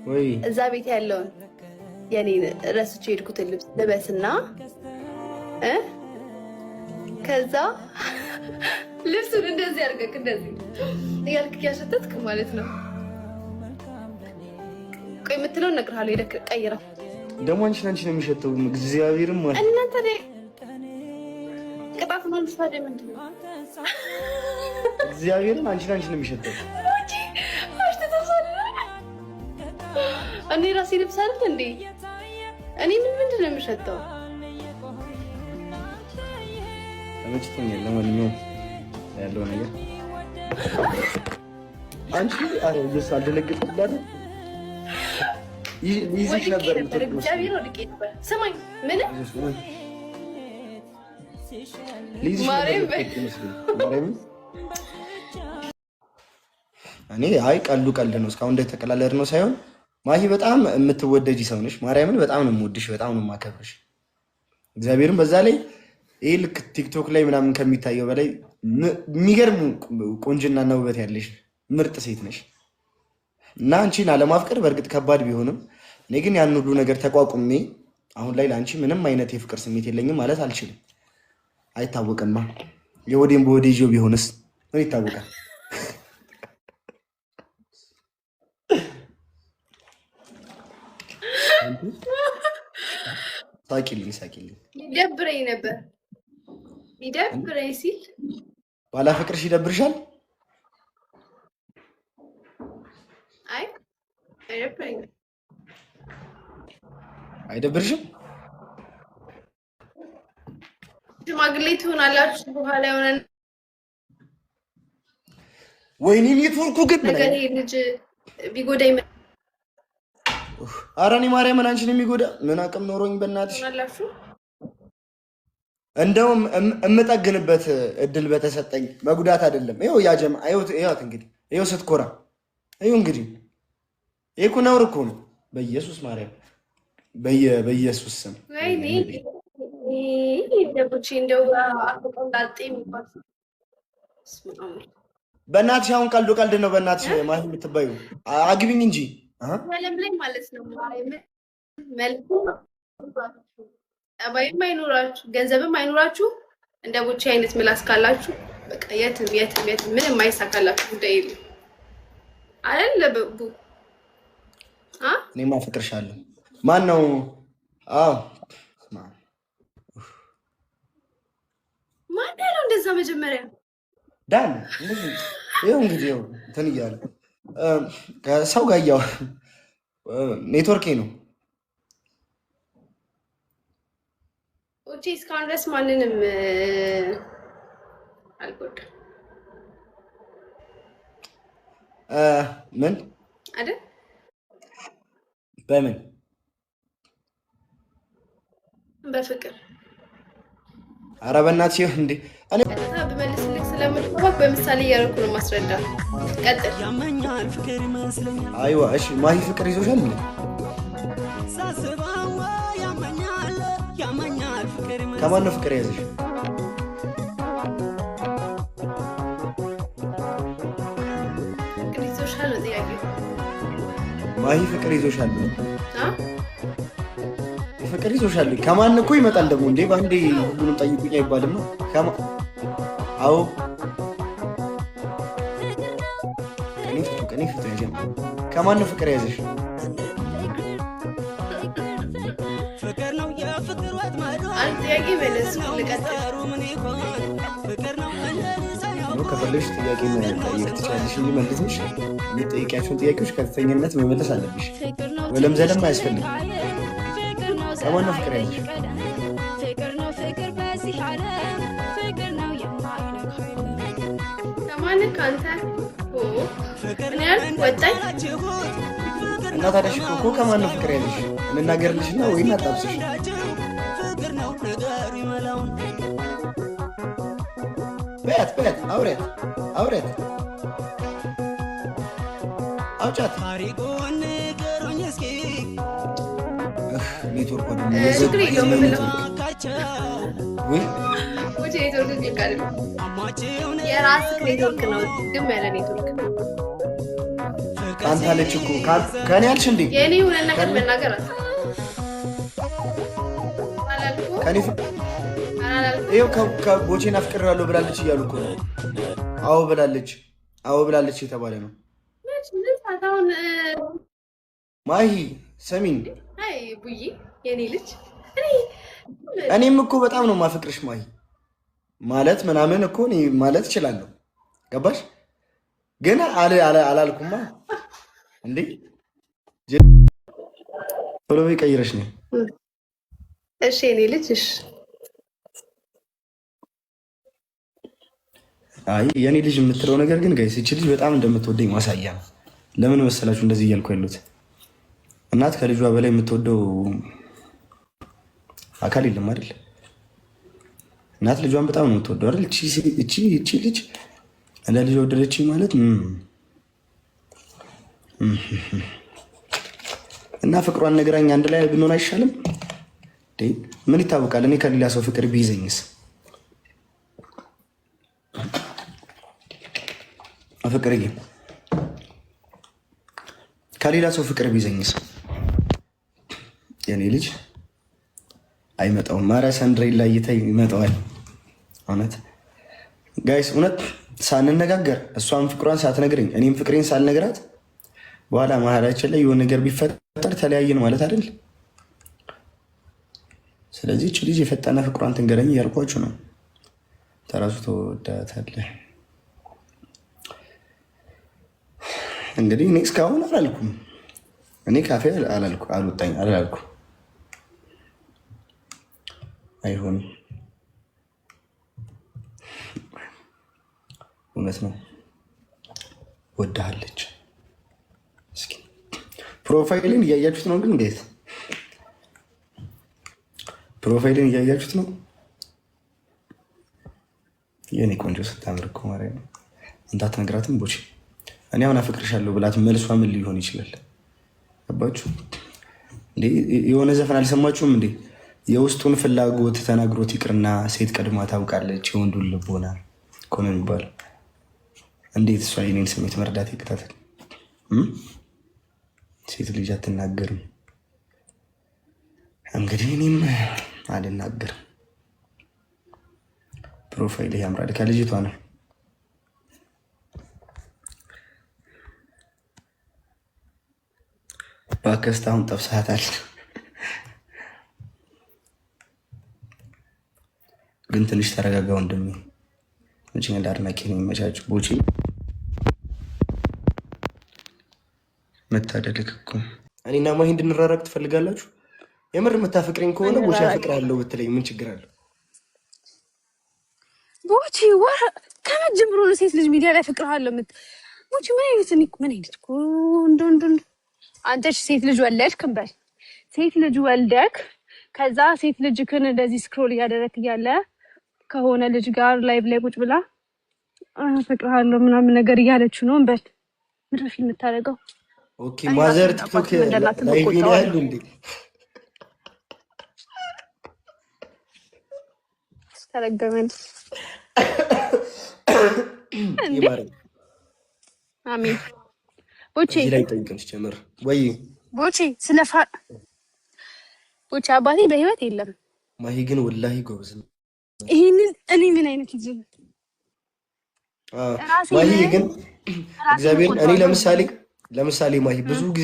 ወይ እዛ ቤት ያለውን የኔን ረስቼ ሄድኩትን ልብስ ልበስና ከዛ ልብሱን እንደዚህ አድርገህ እንደዚህ እያልክ እያሸተትክ ማለት ነው። ቆይ የምትለውን እነግርሃለሁ። ሄደህ ቀይረው ደግሞ አንቺ ነው የሚሸተው። እግዚአብሔርም ማለት እናንተ ቅጣት ነው ልፋደ ምንድን ነው? እግዚአብሔርም አንቺ ነው የሚሸተው። እኔ ራሴ ልብስ አይደል እንዴ? እኔ ምንድን ነው የሚሸተው? ተመችቶኛል። ለማንኛውም ያለው ነገር አንቺ አረጋግጥ አልደነገጥኩባት ይዝሽ ነበር። እግዚአብሔር ወድቄ ነበር። ስማኝ ምን እኔ አይ ቀልድ ነው። እስካሁን እንደተቀላለድ ነው ሳይሆን ማሂ በጣም የምትወደጂ ሰው ነሽ። ማርያምን በጣም ነው የምወድሽ፣ በጣም ነው የማከብርሽ። እግዚአብሔርን በዛ ላይ ይሄ ልክ ቲክቶክ ላይ ምናምን ከሚታየው በላይ የሚገርም ቆንጅናና ውበት ያለሽ ምርጥ ሴት ነሽ እና አንቺን አለማፍቀር በእርግጥ ከባድ ቢሆንም እኔ ግን ያን ሁሉ ነገር ተቋቁሜ አሁን ላይ ለአንቺ ምንም አይነት የፍቅር ስሜት የለኝም ማለት አልችልም። አይታወቅማ የወዴን በወዴ ይዤው ቢሆንስ ምን ይታወቃል? ሳቂልኝ ይደብረኝ ነበር። ይደብረኝ ሲል ባላፈቅርሽ ይደብርሻል? አይ አይደብርሽም? ሽማግሌ ትሆናላችሁ በኋላ የሆነ ወይኔ ኔትወርኩ ግን ነገር ልጅ ቢጎዳኝ ኧረ እኔ ማርያምን አንቺን የሚጎዳ ምን አቅም ኖሮኝ በእናትሽ እንደውም እምጠግንበት እድል በተሰጠኝ መጉዳት አይደለም። ይኸው ያጀማ ይኸውት እንግዲህ ይኸው ስትኮራ ይኸው እንግዲህ ይሄ እኮ ነውር እኮ ነው። በኢየሱስ ማርያም በኢየሱስ ስም ወይኔ ደቡቺ እንደው አቆጣጣ የሚባል በእናትሽ አሁን ቀልድ ነው። በእናትሽ ማሂ የምትባዩ አግቢኝ እንጂ ዓለም ላይ ማለት ነው። መልኩ ጠባይም አይኖራችሁ ገንዘብም አይኖራችሁ እንደ ቡቺ አይነት ምላስ ካላችሁ በቃ የትም ምንም አይሳካላችሁ ጉዳይ የለም አይደል? ለቡ እኔማ አፈቅርሻለሁ። ማን ነው? አዎ ማን ነው እንደዛ? መጀመሪያ ዳን ይኸው እንግዲህ ይኸው እንትን እያለ ከሰው ጋር እያወራ ኔትወርኬ ነው። ኦኬ እስካሁን ድረስ ማንንም አልጎዳም። ምን አይደል? በምን በፍቅር ኧረ በእናትሽ እንዴ እኔ በመልስልክ ስለምትባክ በምሳሌ እያደረኩ ነው ማስረዳ። ቀጥል። አይዋ እሺ ማሂ ፍቅር ይዞሻል እንዴ? ከማን ነው ፍቅር ያዘሽ? ፍቅር ይዞሻል ነው ጥያቄው። ማሂ ፍቅር ይዞሻል ነው? ፍቅር ይዞሻል ከማን እኮ ይመጣል ደግሞ እንዴ? ባንዴ ሁሉንም ጠይቁኝ አይባልም ነው? አዎ ቀኔ ፍቱ ያጀም ከማን ነው ፍቅር ያዘሽ? አንድ ጥያቄ መለስ ልቀጥል። ከፈለግሽ ጥያቄ መጠየቅ ትችላለሽ እንጂ መልስሽ የምትጠይቂያቸውን ጥያቄዎች ከፍተኛነት መመለስ አለብሽ። ወለም ዘለም አያስፈልግም። ከማን ነው ፍቅር ያዘሽ? ከማን ካንተ ወጣኝ እና ታዲያ እኮ ከማን ነው ፍቅር ያዘሽ? እንናገርልሽና ወይ እናጣብስሽ? በያት አውሪያት አውጫት። ኔትወርክ የራስህ ኔትወርክ ነው፣ ግን ያለ ኔትወርክ ቃንታለች እኮ ከኔ ያልሽ እንዴ? የኔ የሆነ ነገር መናገር ከኔ ይኸው ከቦቼን አፍቅሬዋለሁ ብላለች እያሉ እኮ ነው። አዎ ብላለች የተባለ ነው። ማሂ ሰሚን ቡዬ የኔ ልጅ እኔም እኮ በጣም ነው ማፍቅርሽ ማሂ ማለት ምናምን እኮ እኔ ማለት እችላለሁ። ገባሽ? ግን አላልኩማ እንዴ ቶሎ በይ ቀይረሽ ነው። እሺ የኔ ልጅ እሺ። አይ የኔ ልጅ የምትለው ነገር ግን ጋይስ እቺ ልጅ በጣም እንደምትወደኝ ማሳያ ነው። ለምን መሰላችሁ እንደዚህ እያልኩ ያሉት? እናት ከልጇ በላይ የምትወደው አካል የለም አይደል? እናት ልጇን በጣም ነው የምትወደው አይደል? እቺ ልጅ እንደ ልጅ ወደደችኝ ማለት እና ፍቅሯን ነገራኝ አንድ ላይ ብንሆን አይሻልም? ምን ይታወቃል? እኔ ከሌላ ሰው ፍቅር ቢይዘኝስ? ፍቅርዬ ከሌላ ሰው ፍቅር ቢይዘኝስ? የኔ ልጅ አይመጣውም። ማረ ሰንድሬላ እይታይ ይመጣዋል። እውነት ጋይስ፣ እውነት ሳንነጋገር እሷን ፍቅሯን ሳትነግረኝ እኔም ፍቅሬን ሳልነግራት በኋላ መሀላችን ላይ የሆነ ነገር ቢፈጠር ተለያየን ማለት አይደል? ስለዚህ እች ልጅ የፈጠነ ፍቅሯን ትንገረኝ እያልኳችሁ ነው። ተራሱ ተወዳታለህ። እንግዲህ እኔ እስካሁን አላልኩም። እኔ ካፌ አላልኩም። አይሆንም። እውነት ነው ወዳሃለች። እስኪ ፕሮፋይልን እያያችሁት ነው? ግን እንዴት ፕሮፋይልን እያያችሁት ነው? የኔ ቆንጆ ስታምር እኮ ማርያም እንዳትነግራትም ቦቼ። እኔ አሁን አፈቅርሻለሁ ብላት መልሷ ምን ሊሆን ይችላል? ገባችሁ እንዴ? የሆነ ዘፈን አልሰማችሁም እንዴ? የውስጡን ፍላጎት ተናግሮት ይቅርና ሴት ቀድማ ታውቃለች የወንዱን ልቦና እኮ ነው የሚባለው። እንዴት እሷ የኔን ስሜት መርዳት ይቅታታል? ሴት ልጅ አትናገርም። እንግዲህ እኔም አልናገርም። ፕሮፋይል ያምራል። ከልጅቷ ነው ባከስት አሁን ጠብሳታል። ግን ትንሽ ተረጋጋ ወንድሜ። መቼ እንዳድናቂ ነው የሚመቻች ቦቼ። መታደልክ እኮ እኔና ማሂ እንድንራራቅ ትፈልጋላችሁ? የምር የምታፈቅረኝ ከሆነ ቦቼ አፈቅርሃለሁ ብትለኝ ምን ችግር አለው? ቦቼ ከመጀመሩ ነው ሴት ልጅ ሚዲያ ላይ አፈቅርሃለሁ ቦቼ ምን አይነት አንተ ሴት ልጅ ወለድክ እንበል። ሴት ልጅ ወልደክ ከዛ ሴት ልጅክን እንደዚህ ስክሮል እያደረክ እያለ ከሆነ ልጅ ጋር ላይቭ ላይ ቁጭ ብላ አፈቅርሃለሁ ምናምን ነገር እያለች ነው እንበል። ምንድን ነው ፊልም የምታደርገው? ኦኬ ማዘር ቲክቶክ ላይቭ ይላል እንዴ? ተረገመን። አሜን። ቦቼ ላይ ጠይቀንሽ ጀመር ወይ ቦቼ ቦቼ አባቴ በህይወት የለም። ማሂ ግን ወላሂ ጎበዝ ነው። ይሄንን እኔ ምን አይነት ልጅ ነው? ማሂ ግን እግዚአብሔር እኔ ለምሳሌ ማሂ ብዙ ጊዜ